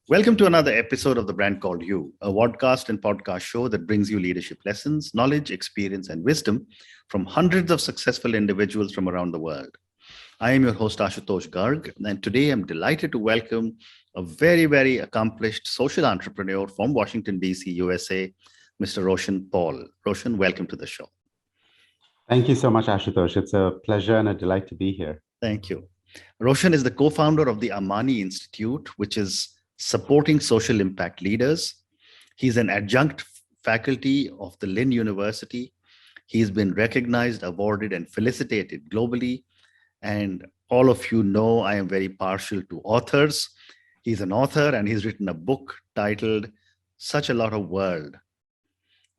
Welcome to another episode of The Brand Called You, a podcast and podcast show that brings you leadership lessons, knowledge, experience, and wisdom from hundreds of successful individuals from around the world. I am your host, Ashutosh Garg, and today I'm delighted to welcome a very accomplished social entrepreneur from Washington, D.C., USA, Mr. Roshan Paul. Roshan, welcome to the show. Thank you so much, Ashutosh. It's a pleasure and a delight to be here. Thank you. Roshan is the co-founder of the Amani Institute, which is supporting social impact leaders. He's an adjunct faculty of the Lynn University. He's been recognized, awarded, and felicitated globally. And all of you know I am very partial to authors. He's an author and he's written a book titled Such a Lot of World.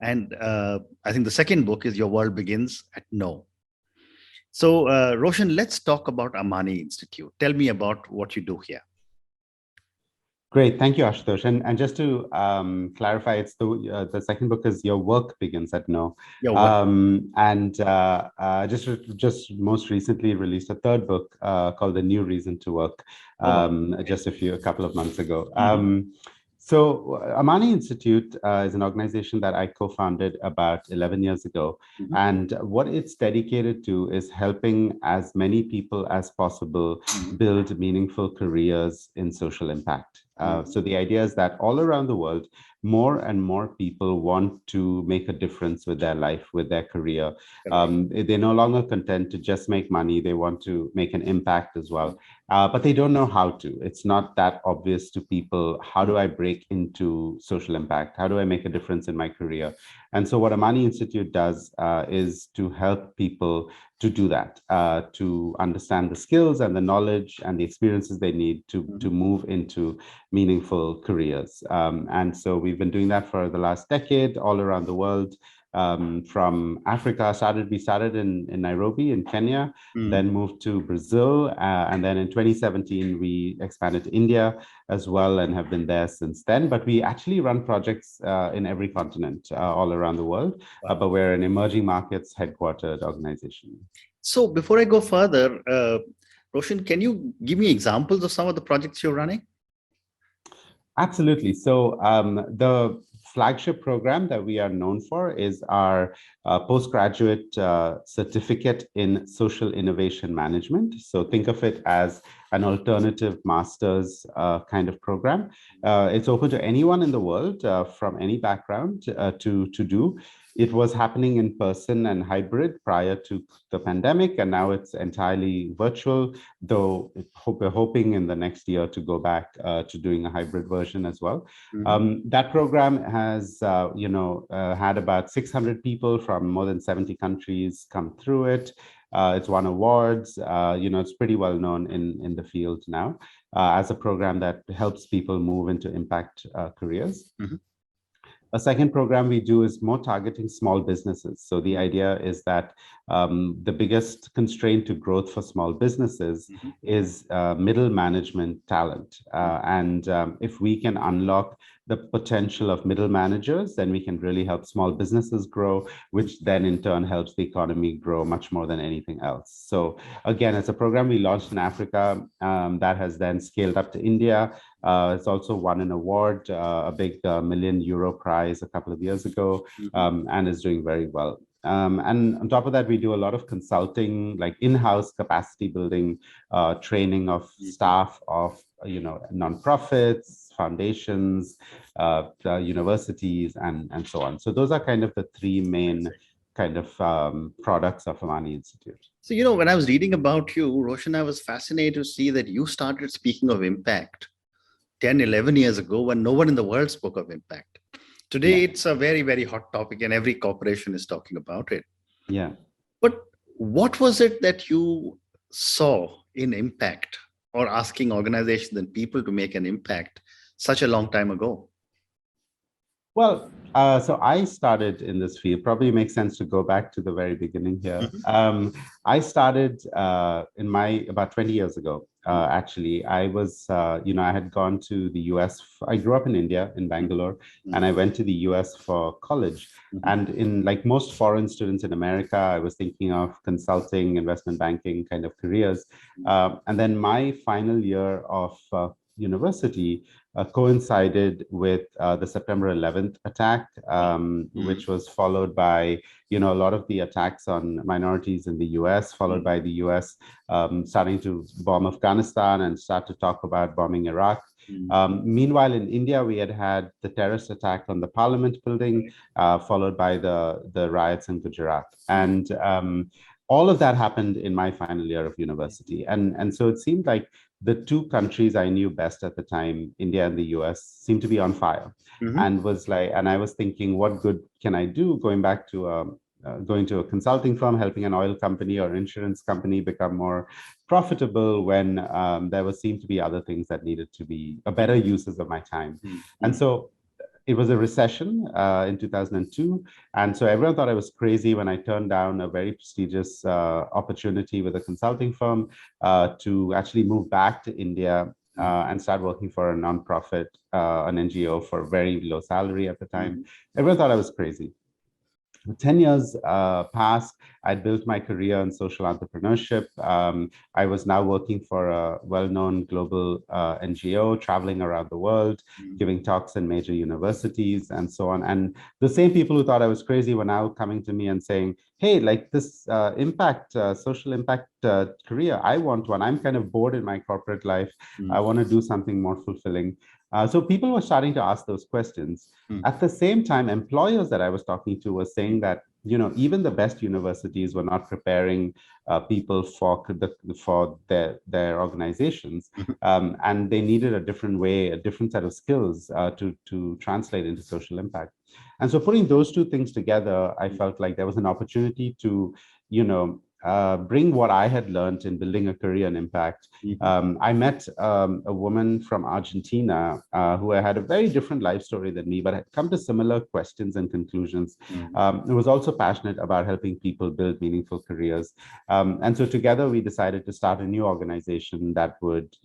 And I think the second book is Your World Begins at No. So, Roshan, let's talk about Amani Institute. Tell me about what you do here. Great, thank you, Ashutosh. And just to clarify, it's the second book is Your Work Begins at No. Just most recently released a third book called The New Reason to Work, just a couple of months ago. So Amani Institute is an organization that I co-founded about 11 years ago. And what it's dedicated to is helping as many people as possible build meaningful careers in social impact. So the idea is that all around the world, more and more people want to make a difference with their life, with their career. They're no longer content to just make money. They want to make an impact as well. But they don't know how to. It's not that obvious to people. How do I break into social impact? How do I make a difference in my career? And so what Amani Institute does is to help people to do that, to understand the skills and the knowledge and the experiences they need to move into meaningful careers. And so we've been doing that for the last decade all around the world. From Africa, we started in Nairobi in Kenya, then moved to Brazil, and then in 2017 we expanded to India as well and have been there since then. But we actually run projects in every continent all around the world, but we're an emerging markets headquartered organization. So before I go further, Roshan, can you give me examples of some of the projects you're running? Absolutely. So the flagship program that we are known for is our postgraduate certificate in social innovation management. So think of it as an alternative master's kind of program. It's open to anyone in the world from any background to do. It was happening in person and hybrid prior to the pandemic, and now it's entirely virtual, though we're hoping in the next year to go back to doing a hybrid version as well. That program has had about 600 people from more than 70 countries come through it. It's won awards. It's pretty well known in the field now as a program that helps people move into impact careers. A second program we do is more targeting small businesses. So the idea is that the biggest constraint to growth for small businesses is middle management talent. And if we can unlock the potential of middle managers, then we can really help small businesses grow, which then in turn helps the economy grow much more than anything else. So again, it's a program we launched in Africa that has then scaled up to India. It's also won an award, a big €1 million prize a couple of years ago, and is doing very well. And on top of that, we do a lot of consulting, like in-house capacity building, training of staff of nonprofits, foundations, universities, and so on. So those are kind of the three main kind of products of Amani Institute. So, when I was reading about you, Roshan, I was fascinated to see that you started speaking of impact 10, 11 years ago when no one in the world spoke of impact. Today, it's a very hot topic and every corporation is talking about it. Yeah. But what was it that you saw in impact or asking organizations and people to make an impact such a long time ago? Well, so I started in this field. Probably makes sense to go back to the very beginning here. I started about 20 years ago. Actually, I was, I had gone to the US. I grew up in India, in Bangalore, and I went to the US for college. And in like most foreign students in America, I was thinking of consulting, investment banking kind of careers. And then my final year of university coincided with the September 11th attack, which was followed by, a lot of the attacks on minorities in the US, followed by the US starting to bomb Afghanistan and start to talk about bombing Iraq. Meanwhile, in India, we had the terrorist attack on the Parliament building, followed by the riots in Gujarat. And all of that happened in my final year of university. And so it seemed like the two countries I knew best at the time, India and the US, seemed to be on fire. And I was thinking, what good can I do going back to going to a consulting firm, helping an oil company or insurance company become more profitable when there seemed to be other things that needed to be a better uses of my time. And so it was a recession in 2002. And so everyone thought I was crazy when I turned down a very prestigious opportunity with a consulting firm to actually move back to India and start working for a nonprofit, an NGO for very low salary at the time. Everyone thought I was crazy. 10 years passed. I built my career in social entrepreneurship. I was now working for a well-known global NGO, traveling around the world, giving talks in major universities and so on. And the same people who thought I was crazy were now coming to me and saying, hey, like this social impact career, I want one. I'm kind of bored in my corporate life. I want to do something more fulfilling. So people were starting to ask those questions. At the same time, employers that I was talking to were saying that, even the best universities were not preparing people for their organizations, and they needed a different way, a different set of skills to translate into social impact. And so putting those two things together, I felt like there was an opportunity to, bring what I had learned in building a career and impact. I met a woman from Argentina who had a very different life story than me, but had come to similar questions and conclusions. Who was also passionate about helping people build meaningful careers. And so together we decided to start a new organization that would,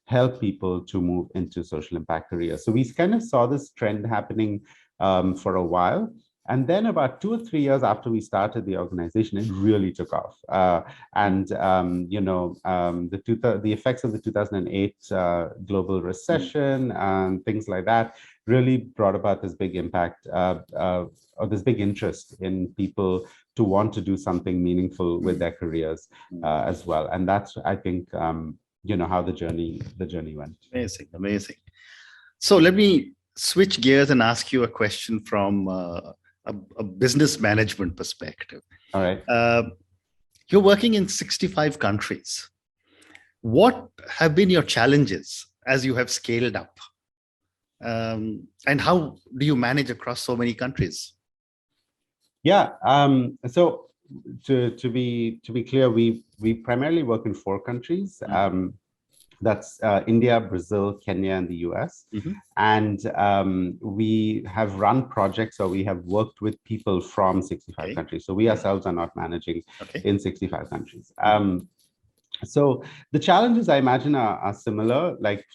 help people to move into social impact careers. So we kind of saw this trend happening for a while. And then about 2 or 3 years after we started the organization, it really took off. The effects of the 2008 global recession and things like that really brought about this big impact or this big interest in people to want to do something meaningful with their careers as well. And that's, I think, how the journey went. Amazing, amazing. So let me switch gears and ask you a question from a business management perspective. All right. You're working in 65 countries. What have been your challenges as you have scaled up? And how do you manage across so many countries? Yeah. So to be clear, we primarily work in 4 countries. That's India, Brazil, Kenya, and the US. And we have run projects, or we have worked with people from 65 countries. So we ourselves are not managing in 65 countries. So the challenges, I imagine, are similar, like,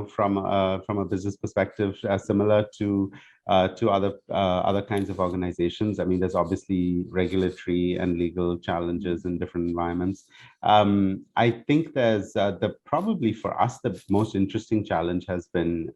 from a business perspective, similar to other kinds of organizations. I mean, there's obviously regulatory and legal challenges in different environments. I think there's probably for us, the most interesting challenge has been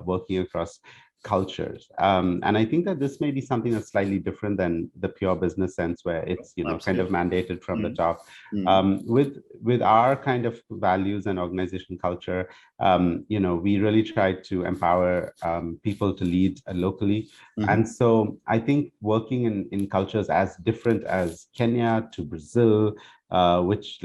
working across cultures. And I think that this may be something that's slightly different than the pure business sense, where it's, kind of mandated from the top. With our kind of values and organization culture, we really try to empower people to lead locally. And so I think working in cultures as different as Kenya to Brazil, which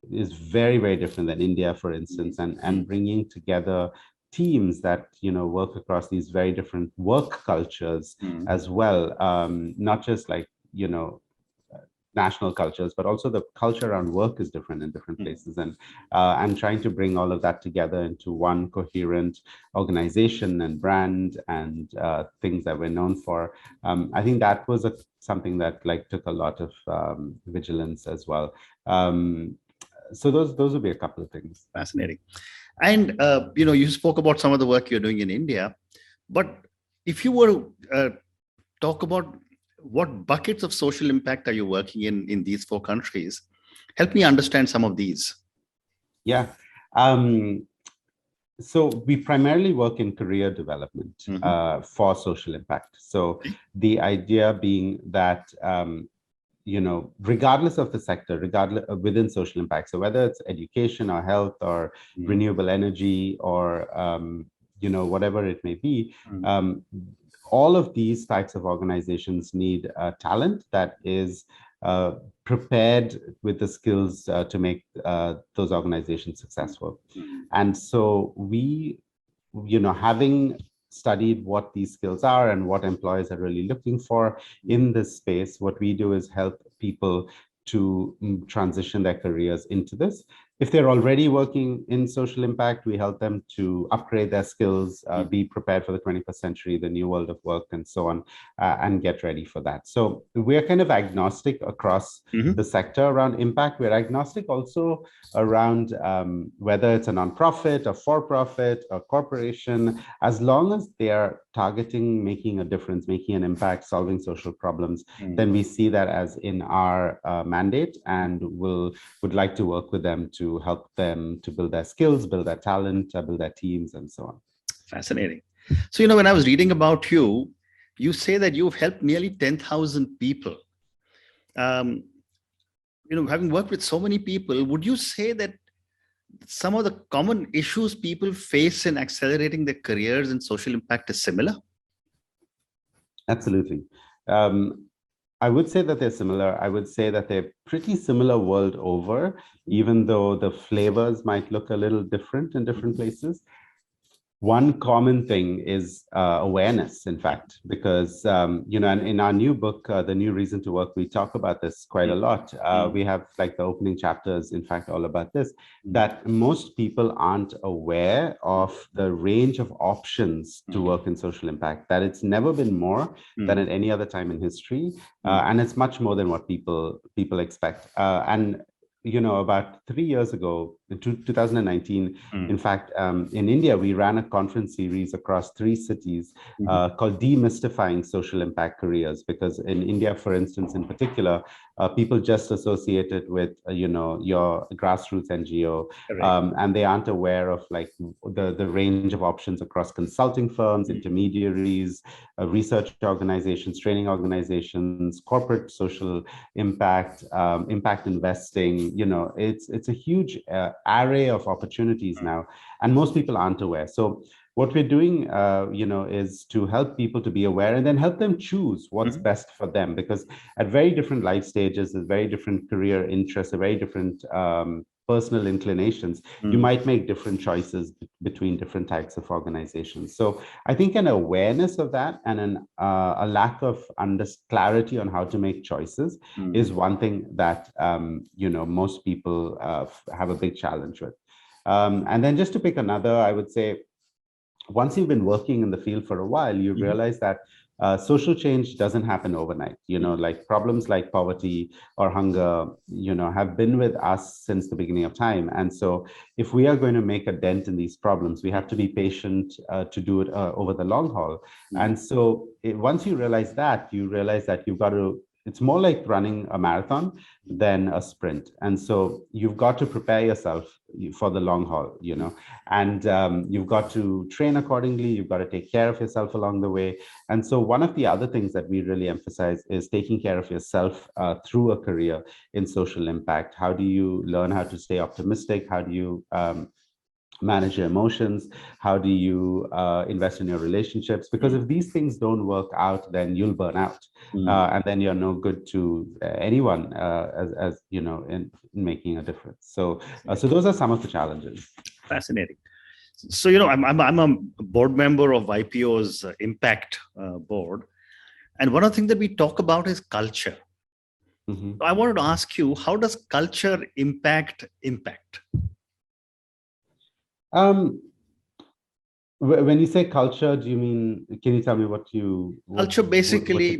is very, very different than India, for instance, and bringing together teams that work across these very different work cultures as well, not just national cultures, but also the culture around work is different in different places, and trying to bring all of that together into one coherent organization and brand and things that we're known for. I think that was something that took a lot of vigilance as well. So those would be a couple of things. Fascinating. And, you spoke about some of the work you're doing in India, but if you were to talk about what buckets of social impact are you working in these 4 countries, help me understand some of these. Yeah. So we primarily work in career development for social impact. So the idea being that regardless of the sector, regardless within social impact, so whether it's education or health or renewable energy or whatever it may be, all of these types of organizations need talent that is prepared with the skills to make those organizations successful. And so we, having studied what these skills are and what employers are really looking for in this space, what we do is help people to transition their careers into this. If they're already working in social impact, we help them to upgrade their skills, be prepared for the 21st century, the new world of work, and so on, and get ready for that. So we're kind of agnostic across the sector around impact. We're agnostic also around whether it's a nonprofit, a for-profit, a corporation, as long as they are targeting making a difference, making an impact, solving social problems, then we see that as in our mandate, and would like to work with them to help them to build their skills, build their talent, build their teams, and so on. Fascinating. So, when I was reading about you, you say that you've helped nearly 10,000 people. Having worked with so many people, would you say that some of the common issues people face in accelerating their careers in social impact is similar? Absolutely. I would say that they're similar. I would say that they're pretty similar world over, even though the flavors might look a little different in different places. One common thing is awareness, in fact, because, and in our new book, The New Reason to Work, we talk about this quite a lot. We have like the opening chapters, in fact, all about this, that most people aren't aware of the range of options to work in social impact, that it's never been more than at any other time in history. And it's much more than what people expect. And about 3 years ago, in 2019, in fact, in India, we ran a conference series across 3 cities called Demystifying Social Impact Careers, because in India, for instance, in particular, people just associate it with, your grassroots NGO, and they aren't aware of like the range of options across consulting firms, intermediaries, research organizations, training organizations, corporate social impact, impact investing. It's a huge array of opportunities now, and most people aren't aware. So what we're doing, is to help people to be aware and then help them choose what's best for them, because at very different life stages, there's very different career interests, very different personal inclinations, you might make different choices between different types of organizations. So I think an awareness of that and a lack of clarity on how to make choices is one thing that, most people have a big challenge with. And then just to pick another, I would say, once you've been working in the field for a while, you realize that social change doesn't happen overnight. Like problems like poverty or hunger, have been with us since the beginning of time. And so if we are going to make a dent in these problems, we have to be patient to do it over the long haul. And so once you realize that you've got to, it's more like running a marathon than a sprint. And so you've got to prepare yourself for the long haul, and you've got to train accordingly. You've got to take care of yourself along the way. And so one of the other things that we really emphasize is taking care of yourself through a career in social impact. How do you learn how to stay optimistic? How do you manage your emotions? How do you invest in your relationships? Because if these things don't work out, then you'll burn out, and then you're no good to anyone as in making a difference. So so those are some of the challenges. Fascinating. So I'm a board member of YPO's Impact board, and one of the things that we talk about is culture. So I wanted to ask you, how does culture impact? When you say culture, do you mean, can you tell me culture basically,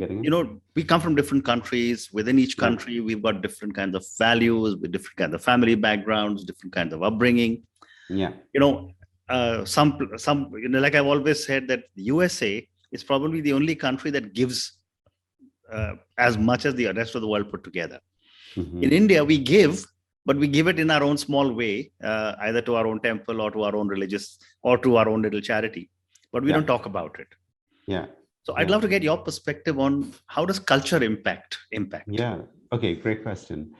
we come from different countries. Within each country, we've got different kinds of values, with different kinds of family backgrounds, different kinds of upbringing. Some like I've always said, that the USA is probably the only country that gives as much as the rest of the world put together. In India, we give, but we give it in our own small way, either to our own temple or to our own religious or to our own little charity, but we don't talk about it. Yeah. So I'd love to get your perspective on how does culture impact. Yeah. Okay. Great question.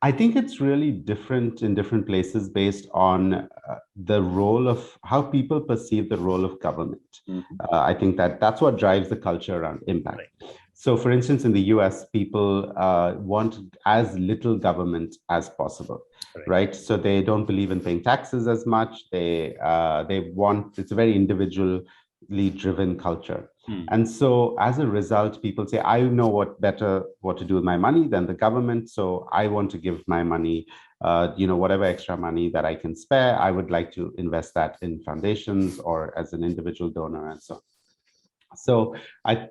I think it's really different in different places based on the role of how people perceive the role of government. I think that that's what drives the culture around impact. Right. So, for instance, in the US, people want as little government as possible, right? So they don't believe in paying taxes as much. They want, it's a very individually driven culture. And so as a result, people say, I know what to do with my money than the government. So I want to give my money, whatever extra money that I can spare, I would like to invest that in foundations or as an individual donor and so on. So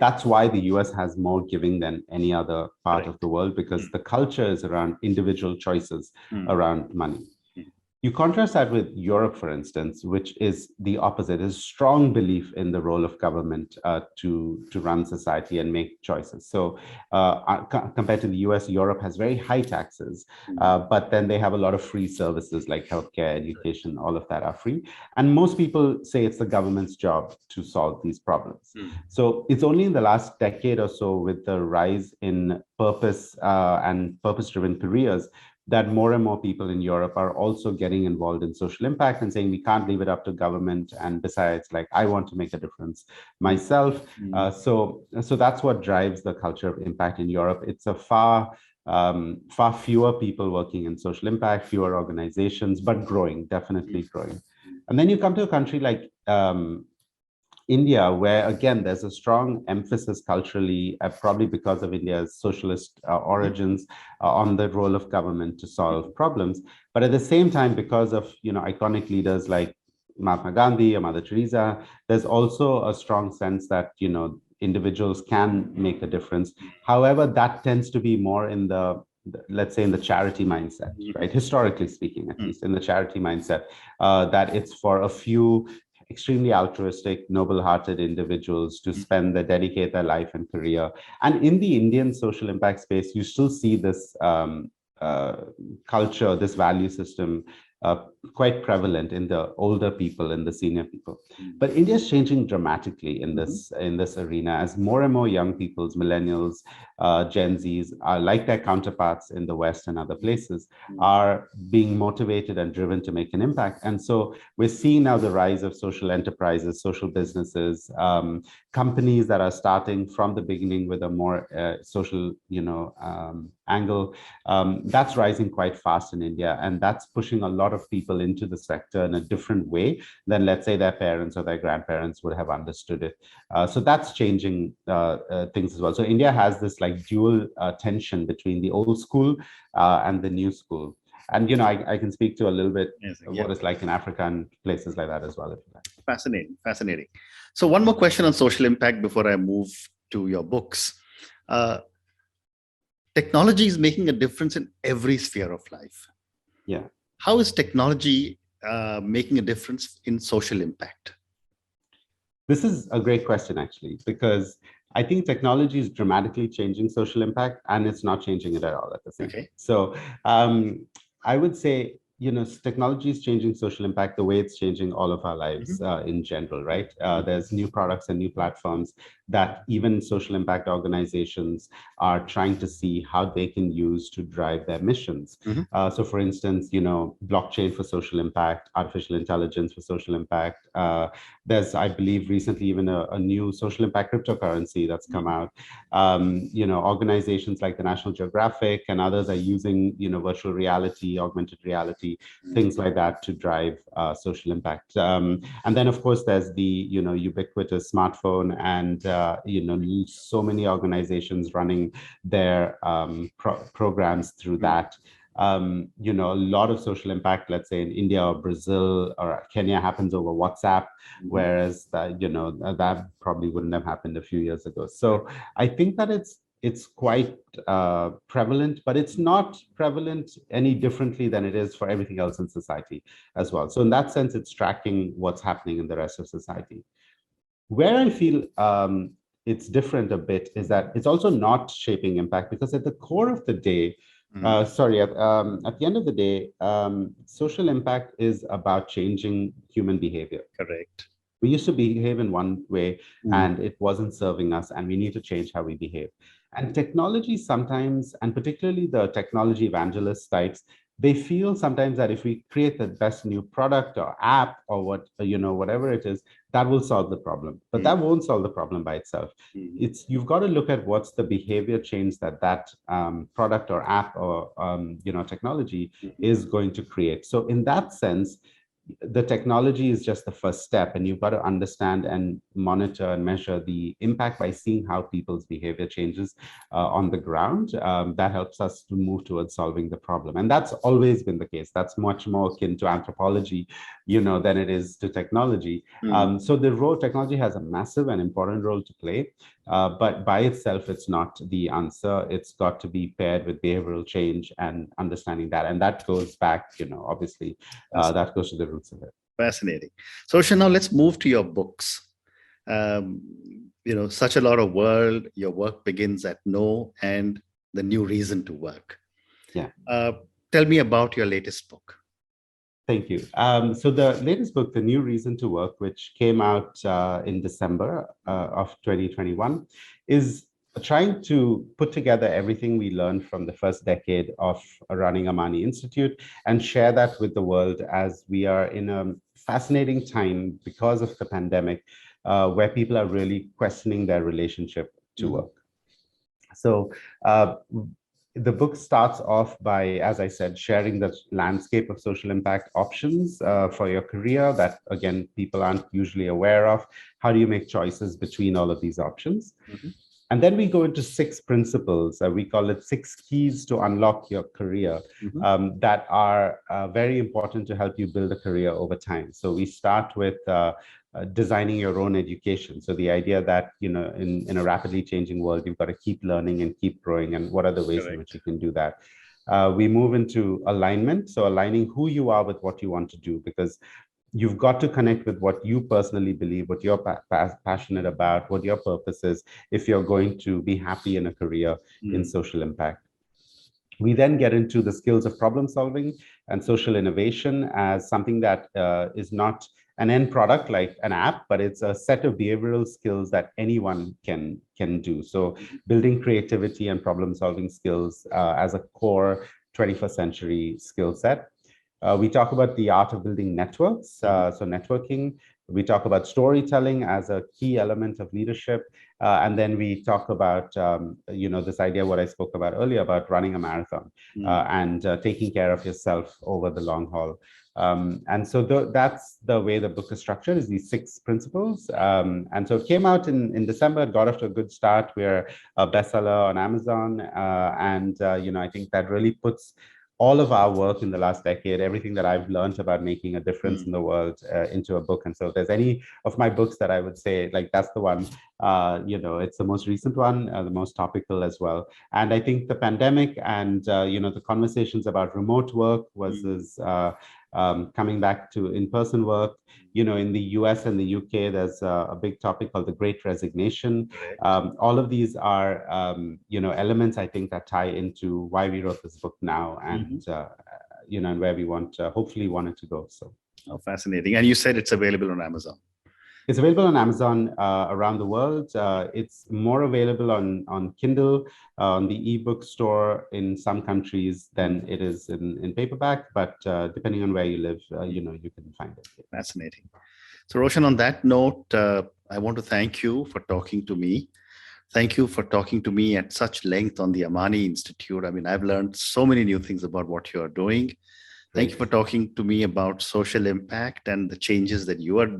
that's why the US has more giving than any other part of the world, because the culture is around individual choices around money. You contrast that with Europe, for instance, which is the opposite, is strong belief in the role of government to run society and make choices. So compared to the US, Europe has very high taxes, but then they have a lot of free services like healthcare, education, all of that are free. And most people say it's the government's job to solve these problems. So it's only in the last decade or so, with the rise in purpose and purpose-driven careers, that more and more people in Europe are also getting involved in social impact and saying we can't leave it up to government. And besides, like, I want to make a difference myself. So that's what drives the culture of impact in Europe. It's a far fewer people working in social impact, fewer organizations, but growing, definitely growing. And then you come to a country like India, where again, there's a strong emphasis culturally, probably because of India's socialist origins, on the role of government to solve problems. But at the same time, because of iconic leaders like Mahatma Gandhi or Mother Teresa, there's also a strong sense that individuals can make a difference. However, that tends to be more in let's say in the charity mindset, right? Historically speaking, at least in the charity mindset, that it's for a few extremely altruistic, noble-hearted individuals to dedicate their life and career. And in the Indian social impact space, you still see this culture, this value system quite prevalent in the older people and the senior people. But India is changing dramatically in this arena, as more and more young peoples, millennials, Gen Zs, are like their counterparts in the West and other places, are being motivated and driven to make an impact. And so we're seeing now the rise of social enterprises, social businesses, companies that are starting from the beginning with a more social, angle. That's rising quite fast in India, and that's pushing a lot of people into the sector in a different way than, let's say, their parents or their grandparents would have understood it. So that's changing things as well. So India has this like dual tension between the old school and the new school. And I can speak to a little bit of what it's like in Africa and places like that as well, if you like. Fascinating. So one more question on social impact before I move to your books. Technology is making a difference in every sphere of life. Yeah. How is technology making a difference in social impact? This is a great question, actually, because I think technology is dramatically changing social impact, and it's not changing it at all at the same time. So I would say, technology is changing social impact the way it's changing all of our lives in general, right? There's new products and new platforms that even social impact organizations are trying to see how they can use to drive their missions. So for instance, blockchain for social impact, artificial intelligence for social impact. There's, I believe, recently even a new social impact cryptocurrency that's come out. Organizations like the National Geographic and others are using, virtual reality, augmented reality, things like that to drive social impact. And then, of course, there's the, ubiquitous smartphone and, so many organizations running their programs through that. A lot of social impact, let's say in India or Brazil or Kenya, happens over WhatsApp, whereas that probably wouldn't have happened a few years ago. So I think that it's quite prevalent, but it's not prevalent any differently than it is for everything else in society as well. So in that sense, it's tracking what's happening in the rest of society. Where I feel it's different a bit is that it's also not shaping impact, because at the core of the day, Mm. Sorry, at the end of the day, social impact is about changing human behavior. Correct. We used to behave in one way Mm. and it wasn't serving us, and we need to change how we behave. And technology sometimes, and particularly the technology evangelist types, they feel sometimes that if we create the best new product or app or whatever it is, that will solve the problem. But Mm. that won't solve the problem by itself. Mm. It's You've got to look at what's the behavior change that product or app or technology Mhm. is going to create. So in that sense, the technology is just the first step, and you've got to understand and monitor and measure the impact by seeing how people's behavior changes on the ground. That helps us to move towards solving the problem, and that's always been the case. That's much more akin to anthropology, than it is to technology. Mm. So the role technology has a massive and important role to play, but by itself, it's not the answer. It's got to be paired with behavioral change and understanding that, and that goes back, obviously, That's that goes to the roots of it. fascinating. So, Roshan, now let's move to your books. Um, such a lot of world. Your work begins at No and the New Reason to Work. Yeah. Uh, Tell me about your latest book. Thank you. So the latest book, The New Reason to Work, which came out in December of 2021, is trying to put together everything we learned from the first decade of running Amani Institute and share that with the world, as we are in a fascinating time because of the pandemic, where people are really questioning their relationship to Mhm. work. So the book starts off by, as I said, sharing the landscape of social impact options for your career that, again, people aren't usually aware of. How do you make choices between all of these options? Mhm. And then we go into 6 principles. We call it 6 keys to unlock your career, Mhm. that are very important to help you build a career over time. So we start with designing your own education. So the idea that, in a rapidly changing world, you've got to keep learning and keep growing. And what are the ways in which Correct. you can do that? We move into alignment. So aligning who you are with what you want to do, because you've got to connect with what you personally believe, what you're passionate about, what your purpose is, if you're going to be happy in a career in Mm. social impact. We then get into the skills of problem solving and social innovation as something that is not an end product like an app, but it's a set of behavioral skills that anyone can do. So Mhm. building creativity and problem solving skills as a core 21st century skill set. We talk about the art of building networks, Mhm. so networking. We talk about storytelling as a key element of leadership, and then we talk about this idea what I spoke about earlier about running a marathon Mm. and taking care of yourself over the long haul. And so that's the way the book is structured, is these 6 principles. And so it came out in December, it got off to a good start. We're a bestseller on Amazon, and I think that really puts all of our work in the last decade, everything that I've learned about making a difference in Mm. the world, into a book. And so if there's any of my books that I would say, like, that's the one, it's the most recent one, the most topical as well. And I think the pandemic and, the conversations about remote work Mm. versus coming back to in-person work, in the US and the UK, there's a big topic called the Great Resignation. Correct. All of these are, elements I think that tie into why we wrote this book now, Mhm. and and where we hopefully want it to go. So Oh, fascinating. And you said it's available on Amazon. it's available on Amazon around the world. It's more available on Kindle, on the ebook store in some countries than Mm. it is in paperback. But depending on where you live, Mm. you can find it. Fascinating. So, Roshan, on that note, I want to thank you for talking to me. Thank you for talking to me at such length on the Amani Institute. I mean, I've learned so many new things about what you are doing. Thank you Great. for talking to me about social impact and the changes that you are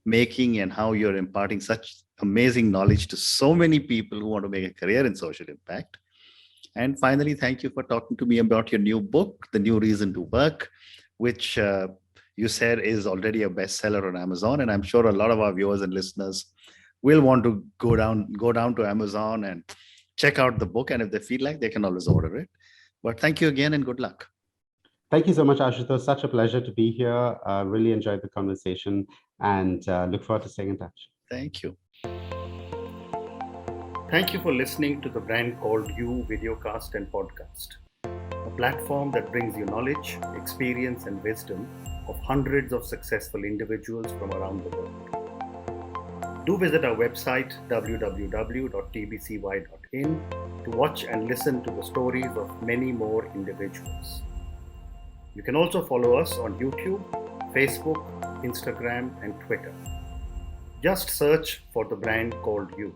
making and how you're imparting such amazing knowledge to so many people who want to make a career in social impact. And finally, thank you for talking to me about your new book, The New Reason to Work, which you said is already a bestseller on Amazon. And I'm sure a lot of our viewers and listeners will want to go down to Amazon and check out the book. And if they feel like, they can always order it. But thank you again and good luck. Thank you so much, Ashutosh. Such a pleasure to be here. Really enjoyed the conversation, and look forward to staying in touch. Thank you. Thank you for listening to the Brand Called You videocast and podcast. platform that brings you knowledge, experience, and wisdom of hundreds of successful individuals from around the world. Do visit our website www.tbcy.in to watch and listen to the stories of many more individuals. You can also follow us on YouTube, Facebook, Instagram, and Twitter. Just search for the brand called You.